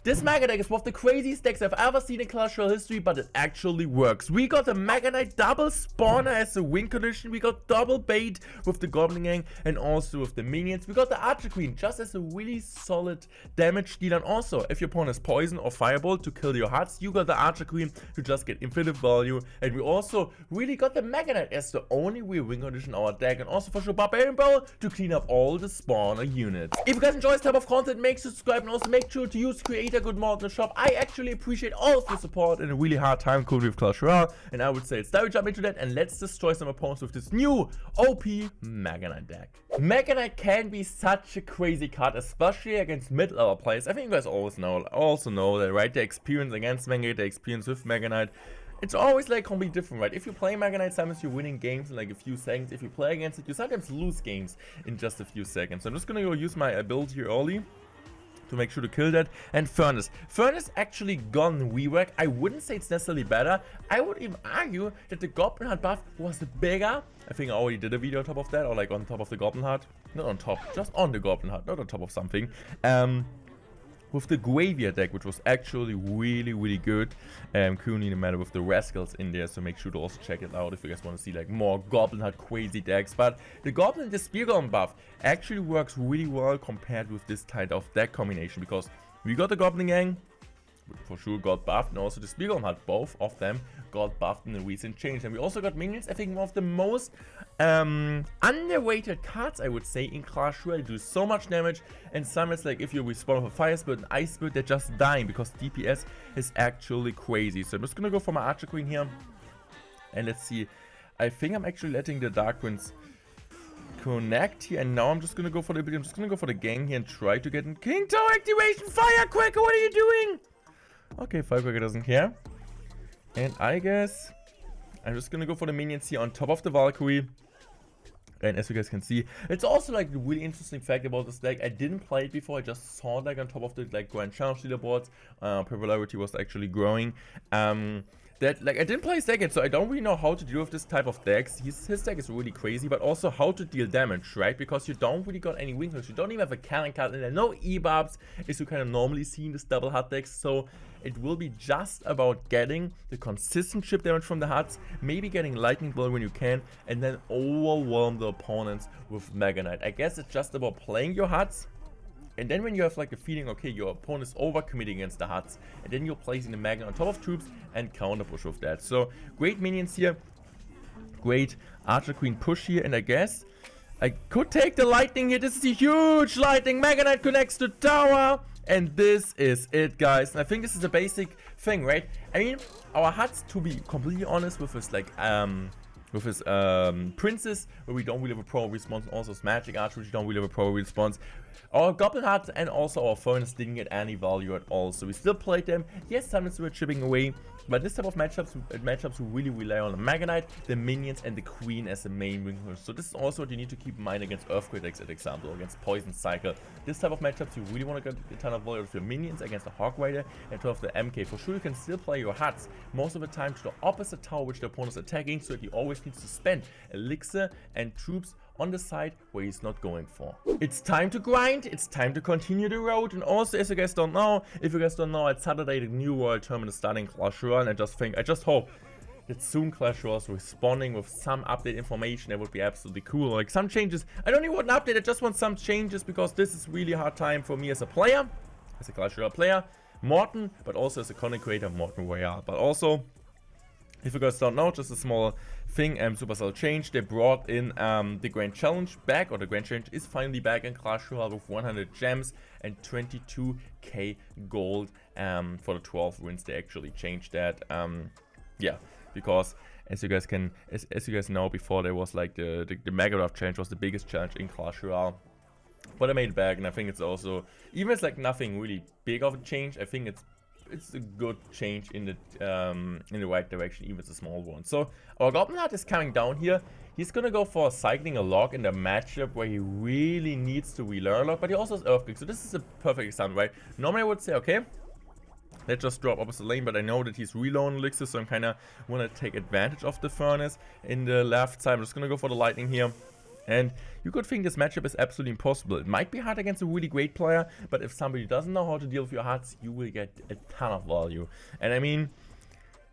This Mega Deck is one of the craziest decks I've ever seen in Clash Royale history, but it actually works. We got the Mega Knight double spawner as a win condition, we got double bait with the Goblin Gang and also with the minions. We got the Archer Queen just as a really solid damage dealer, and also if your opponent has poison or fireball to kill your huts, you got the Archer Queen to just get infinite value. And we also really got the Mega Knight as the only real win condition in our deck, and also for sure Barbarian Barrel to clean up all the spawner units. If you guys enjoy this type of content, make sure to subscribe and also make sure to use Creator Good Mod in the shop. I actually appreciate all of the support in a really hard time currently with Clash Royale, and I would say it's time to jump into that and let's destroy some opponents with this new OP Mega Knight deck. Mega Knight can be such a crazy card, especially against mid-level players. I think you guys also know that, right? The experience against Mega Knight, the experience with Mega Knight, it's always like completely different, right? If you play Mega Knight, sometimes you're winning games in like a few seconds. If you play against it, you sometimes lose games in just a few seconds. So I'm just gonna go use my ability here early to make sure to kill that. And Furnace actually gone rework. I wouldn't say it's necessarily better. I would even argue that the Goblin Hut buff was bigger. I think I already did a video on top of that, or like on top of the Goblin Hut. Not on top, just on the Goblin Hut, not on top of something. With the Graveyard deck, which was actually really good. Currently in the matter with the Rascals in there, so make sure to also check it out if you guys want to see like more Goblin Hut crazy decks. But the Goblin, the Spear Golem buff actually works really well compared with this kind of deck combination, because we got the Goblin Gang, which for sure got buffed, and also the Spear Golem Hut, both of them got buffed in the recent change. And we also got minions, I think one of the most underrated cards, I would say, in Clash Royale. Do so much damage, and sometimes like if you respawn with a Fire Spirit and Ice Spirit, they're just dying because DPS is actually crazy. So I'm just gonna go for my Archer Queen here, and let's see. I think I'm actually letting the Dark Prince connect here, and now I'm just gonna go for the gang here and try to get in King Tower activation. Firecracker, what are you doing? Okay, Firecracker doesn't care. And I guess I'm just gonna go for the minions here on top of the Valkyrie. And as you guys can see, it's also like the really interesting fact about this deck. I didn't play it before, I just saw it like on top of the like Grand Challenge leaderboards. Popularity was actually growing. That like I didn't play his deck yet, so I don't really know how to deal with this type of decks. His deck is really crazy, but also how to deal damage, right? Because you don't really got any win, you don't even have a cannon card in there, no E-Barbs as you kind of normally see in this double hut decks. So it will be just about getting the consistent chip damage from the huts, maybe getting lightning blow when you can, and then overwhelm the opponents with Mega Knight. I guess it's just about playing your huts. And then when you have like the feeling, okay, your opponent is overcommitting against the huts, and then you're placing the Magnet on top of troops and counter push with that. So great minions here, great Archer Queen push here, and I guess I could take the lightning here. This is a huge lightning. Mega Knight connects to tower, and this is it, guys. And I think this is the basic thing, right? I mean, our huts, to be completely honest, with his like Princess, where we don't really have a pro response, and also his Magic Archer, which we don't really have a pro response. Our Goblin Hut and also our Furnace didn't get any value at all, so we still played them. Yes, sometimes we were chipping away, but this type of matchups really rely on the Mega Knight, the minions, and the Queen as the main wing. So this is also what you need to keep in mind against Earthquake decks, for example, against Poison Cycle. This type of matchups, you really want to get a ton of value with your minions against the Hawk Rider and of the MK. For sure, you can still play your huts most of the time to the opposite tower which the opponent is attacking, so that he always needs to spend elixir and troops on the side where he's not going for. It's time to grind, it's time to continue the road. And also, as you guys don't know, at Saturday the new Royal Tournament is starting Clash Royale, and I just hope that soon Clash Royale is responding with some update information. That would be absolutely cool. Like some changes. I don't even want an update, I just want some changes, because this is really a hard time for me as a player, as a Clash Royale player, Morton, but also as a content creator, Morton Royale. But also, if you guys don't know, just a small thing, Supercell changed. They brought in the Grand Challenge back, or the Grand Challenge is finally back in Clash Royale with 100 gems and 22k gold for the 12 wins. They actually changed that. Yeah, because as you guys know, before there was like the Mega Draft challenge was the biggest challenge in Clash Royale. But I made it back, and I think it's also, even if it's like nothing really big of a change, I think it's a good change in the right direction, even if it's a small one. So our Goblin Hut is coming down here. He's gonna go for cycling a log in the matchup where he really needs to relearn a log, but he also has Earthquake. So this is a perfect example, right? Normally I would say, okay, let's just drop opposite lane, but I know that he's reloading elixir, so I'm kind of want to take advantage of the Furnace in the left side. I'm just gonna go for the lightning here. And you could think this matchup is absolutely impossible. It might be hard against a really great player, but if somebody doesn't know how to deal with your huts, you will get a ton of value. And I mean,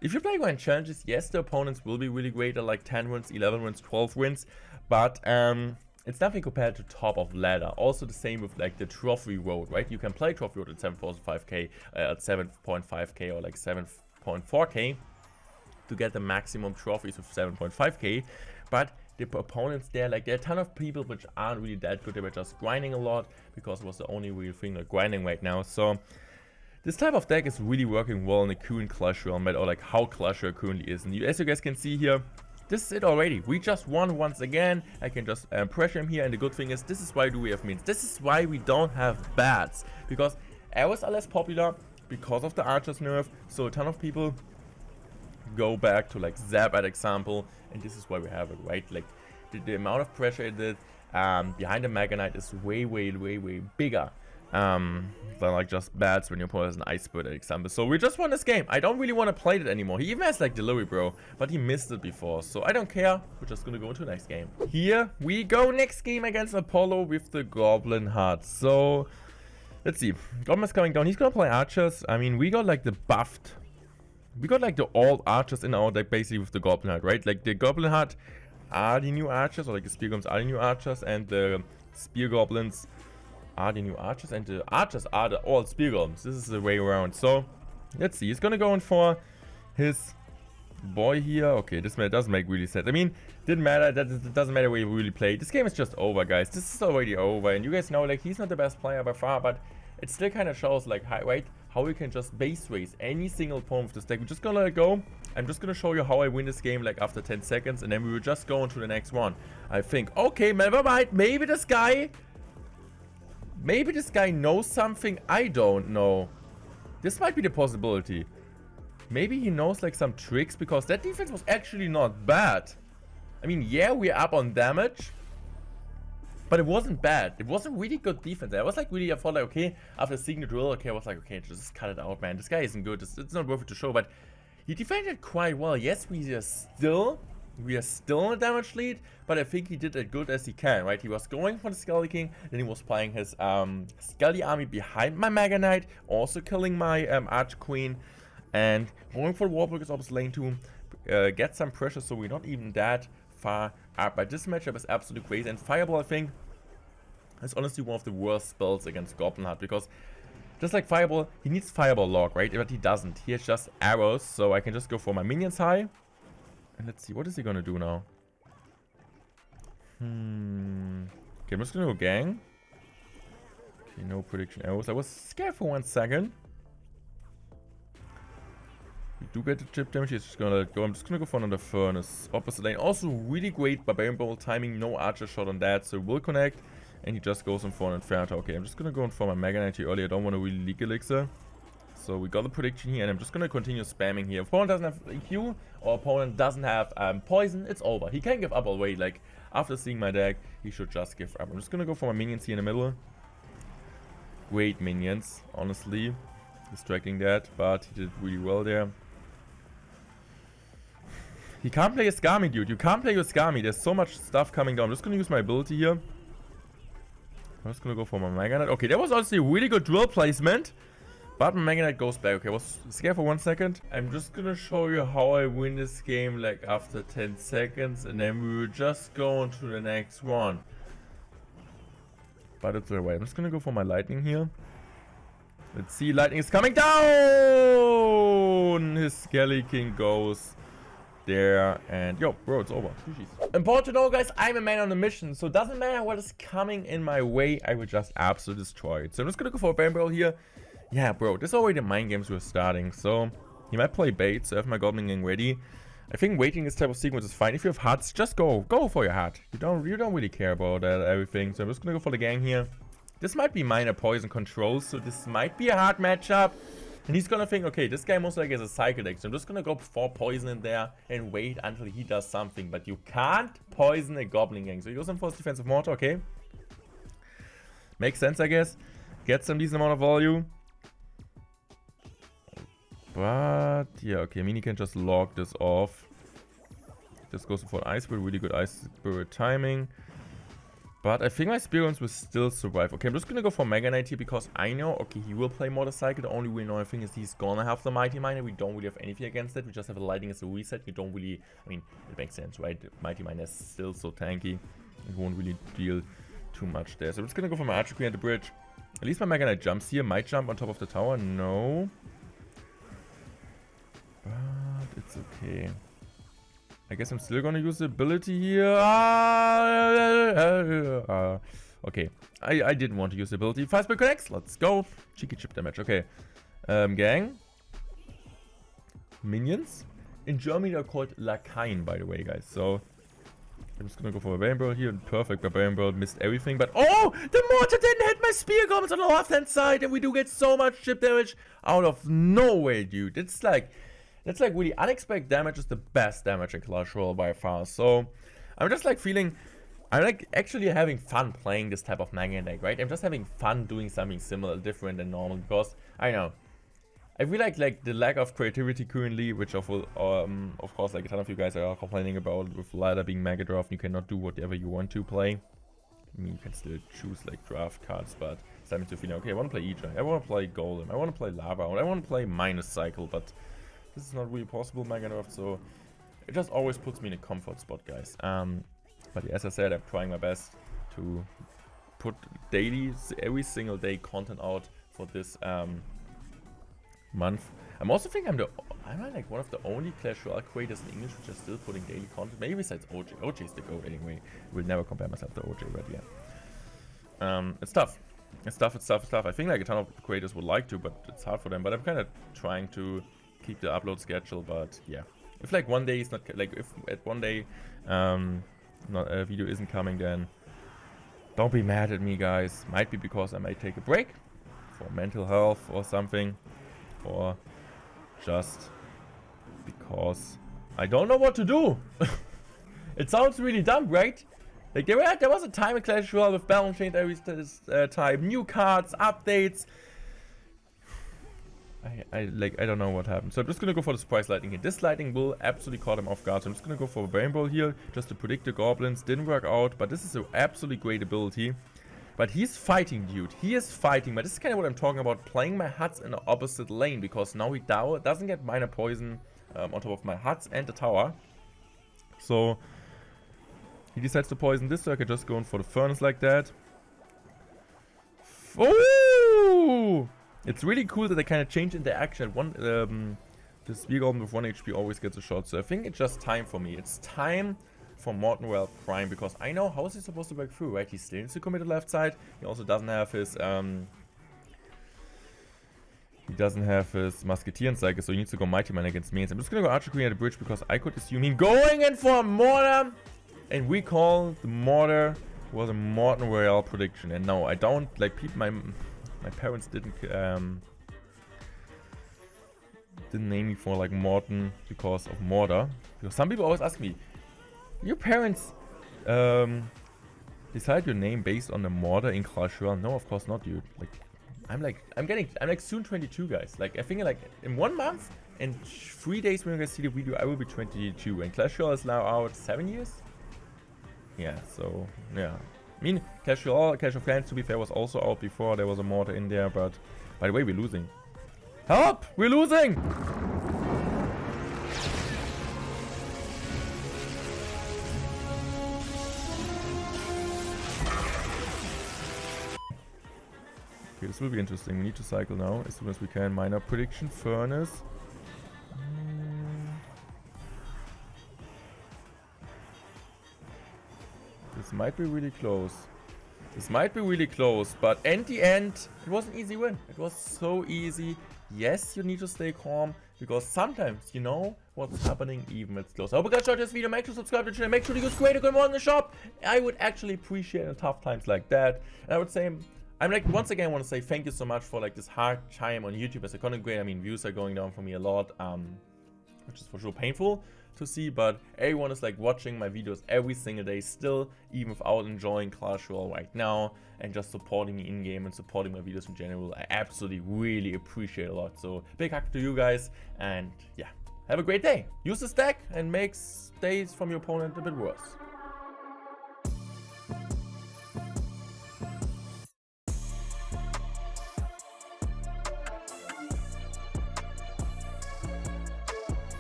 if you're playing on challenges, yes, the opponents will be really great at like 10 wins, 11 wins, 12 wins, but it's nothing compared to top of ladder. Also the same with like the trophy road, right? You can play trophy road at 7.5k, at 7.5k or like 7.4k to get the maximum trophies with 7.5k, but the opponents there, like there are a ton of people which aren't really that good. They were just grinding a lot because it was the only real thing like grinding right now. So this type of deck is really working well in the current Clash Royale meta, or like how Clash Royale currently is. And as you guys can see here, this is it already. We just won once again. I can just pressure him here, and the good thing is, this is why do we have means. This is why we don't have bats, because arrows are less popular because of the archers nerf. So a ton of people go back to like Zap at example, and this is why we have it, right? Like the amount of pressure it did behind the Mega Knight is way bigger than like just bats when your opponent has an ice bird at example. So we just won this game. I don't really want to play it anymore. He even has like delivery, bro, but he missed it before, so I don't care. We're just gonna go into the next game. Here we go, next game against Apollo with the Goblin Hut. So let's see, Goblin's coming down. He's gonna play archers. I mean, we got like the buffed, we got like the all archers in our deck basically with the Goblin Hut, right? Like the Goblin Hut are the new archers, or like the spear goblins are the new archers, and the spear goblins are the new archers, and the archers are the all spear goblins. This is the way around. So let's see, he's gonna go in for his boy here. Okay, this doesn't make really sense. I mean, didn't matter. That doesn't matter where you really play. This game is just over, guys. This is already over, and you guys know like he's not the best player by far, but it still kind of shows like how you can just base race any single opponent with this deck. We're just gonna let it go. I'm just gonna show you how I win this game like after 10 seconds, and then we will just go on to the next one. I think, okay, never mind. Maybe this guy knows something I don't know. This might be the possibility. Maybe he knows like some tricks, because that defense was actually not bad. I mean, yeah, we're up on damage, but it wasn't bad. It wasn't really good defense. I was like really, I thought like, okay, after seeing the drill, okay, I was like, okay, just cut it out, man. This guy isn't good. It's not worth it to show, but he defended quite well. Yes, we are still in a damage lead, but I think he did as good as he can, right? He was going for the Skelly King, then he was playing his Skelly army behind my Mega Knight, also killing my Arch Queen, and going for the Warburgers of his lane to get some pressure, so we're not even that far up. But this matchup is absolutely crazy, and Fireball, I think, is honestly one of the worst spells against Goblin Hut, because just like Fireball, he needs Fireball lock, right? But he doesn't. He has just arrows, so I can just go for my minions high. And let's see, what is he gonna do now? Okay, I'm just gonna go gang. Okay, no prediction arrows. I was scared for 1 second. We do get the chip damage. He's just gonna let it go. I'm just gonna go for another furnace. Opposite lane. Also really great Barbarian Bowl timing. No archer shot on that, so we'll connect. And he just goes in for an Inferno. Okay, I'm just gonna go in for my Mega Knight here early. I don't want to really leak Elixir. So we got the prediction here, and I'm just gonna continue spamming here. If opponent doesn't have EQ, or opponent doesn't have poison, it's over. He can give up already. Like, after seeing my deck, he should just give up. I'm just gonna go for my minions here in the middle. Great minions, honestly. Distracting that, but he did really well there. He can't play a Skami, dude. You can't play your Skami. There's so much stuff coming down. I'm just gonna use my ability here. I'm just gonna go for my Mega Knight. Okay, that was honestly a really good drill placement. But my Mega Knight goes back. Okay, I was scared for 1 second. I'm just gonna show you how I win this game like after 10 seconds. And then we will just go on to the next one. But it's alright. I'm just gonna go for my lightning here. Let's see, lightning is coming down! His Skelly King goes there, and yo, bro, it's over. GG's. Important to know, guys, I'm a man on a mission, so it doesn't matter what is coming in my way, I will just absolutely destroy it. So I'm just gonna go for a Bam Barrel here. Yeah, bro, this is already the mind games we're starting, so he might play bait, so I have my Goblin Gang ready. I think waiting this type of sequence is fine. If you have huts, just go for your hut. You don't really care about everything. So I'm just gonna go for the gang here. This might be minor poison control, so this might be a hard matchup. And he's gonna think, okay, this guy most likely has a cycle deck, so I'm just gonna go for poison in there and wait until he does something. But you can't poison a Goblin Gang, so he goes in for his defensive mortar, okay? Makes sense, I guess. Get some decent amount of value. But yeah, okay, Mini can just log this off. Just goes for Ice Spirit, really good Ice Spirit timing. But I think my Spearguns will still survive. Okay, I'm just gonna go for Mega Knight here because I know, okay, he will play Motorcycle. The only really annoying thing is he's gonna have the Mighty Miner. We don't really have anything against it. We just have a Lightning as a reset. You don't really, I mean, it makes sense, right? The Mighty Miner is still so tanky. It won't really deal too much there. So I'm just gonna go for my Archer Queen at the bridge. At least my Mega Knight jumps here. Might jump on top of the tower. No. But it's okay. I guess I'm still gonna use the ability here. Okay, I didn't want to use the ability. Fastball connects. Let's go. Cheeky chip damage. Okay. Gang. Minions. In Germany they're called Lakaien, by the way, guys. So I'm just gonna go for Barbarian Brawl here. Perfect. Barbarian Brawl missed everything, but oh, the mortar didn't hit my spear goblins on the left-hand side, and we do get so much chip damage out of nowhere, dude. It's like. That's like really unexpected damage is the best damage in Clash Royale by far. So I'm just like feeling, I'm like actually having fun playing this type of Mega deck, right? I'm just having fun doing something similar, different than normal because I know. I feel like the lack of creativity currently, which of course like a ton of you guys are complaining about with ladder being Mega Draft, you cannot do whatever you want to play. I mean, you can still choose like draft cards, but something to feel okay, I want to play Eater, I want to play Golem, I want to play Lava, I want to play Minus Cycle, but this is not really possible, Mega Draft, so it just always puts me in a comfort spot, guys. But yeah, as I said, I'm trying my best to put daily, every single day content out for this month. I'm also think I'm like one of the only Clash Royale creators in English which are still putting daily content. Maybe besides OJ. OJ is the GOAT anyway. I will never compare myself to OJ, but yeah. It's tough. It's tough. I think like a ton of creators would like to, but it's hard for them. But I'm kind of trying to keep the upload schedule, but yeah, if like one day is not like if at one day not a video isn't coming, then don't be mad at me, guys. Might be because I might take a break for mental health or something, or just because I don't know what to do. It sounds really dumb, right? Like there was a time in Clash Royale with balance change every time, new cards, updates. I don't know what happened. So I'm just gonna go for the surprise lightning here. This lightning will absolutely caught him off guard. So I'm just gonna go for a Rainbow here just to predict the goblins. Didn't work out, but this is an absolutely great ability. But he's fighting, dude. He is fighting. But this is kind of what I'm talking about. Playing my huts in the opposite lane, because now he doesn't get minor poison on top of my huts and the tower. So he decides to poison this, so I can just go in for the furnace like that. Oh! It's really cool that they kind of change interaction. The Spear Goblin with 1 HP always gets a shot. So I think it's just time for me. It's time for Morton Royale Prime, because I know how is he supposed to break through, right? He still needs to commit the left side. He also doesn't have his Musketeer Cycle, so he needs to go Mighty Man against me. So I'm just gonna go Archer Queen at the bridge because I could assume he's going in for a mortar, and we call the mortar was a Morton Royale prediction. And no, I don't like my parents didn't name me for like Morton because of mortar. Because some people always ask me, your parents decide your name based on the mortar in Clash Royale? No, of course not, dude. Like I'm like soon 22, guys. Like I think like in 1 month and 3 days when you guys see the video, I will be 22. And Clash Royale is now out 7 years. Yeah, so yeah. I mean, Clash Royale, Clash of Clans, to be fair, was also out before there was a mortar in there, but by the way, we're losing. Help! We're losing! Okay, this will be interesting. We need to cycle now as soon as we can. Minor prediction, furnace. This might be really close. This might be really close, but in the end, it was an easy win. It was so easy. Yes, you need to stay calm, because sometimes you know what's happening even when it's close. I hope you guys enjoyed this video. Make sure to subscribe to the channel. Make sure to use Creator Good Morning in the shop. I would actually appreciate it in tough times like that. And I would say, I'm like, once again, I want to say thank you so much for like this hard time on YouTube as a content creator. I mean, views are going down for me a lot, which is for sure painful to see, but everyone is like watching my videos every single day still, even without enjoying Clash Royale right now, and just supporting me in game and supporting my videos in general. I absolutely really appreciate it a lot. So big hug to you guys, and yeah, have a great day. Use this deck and make days from your opponent a bit worse.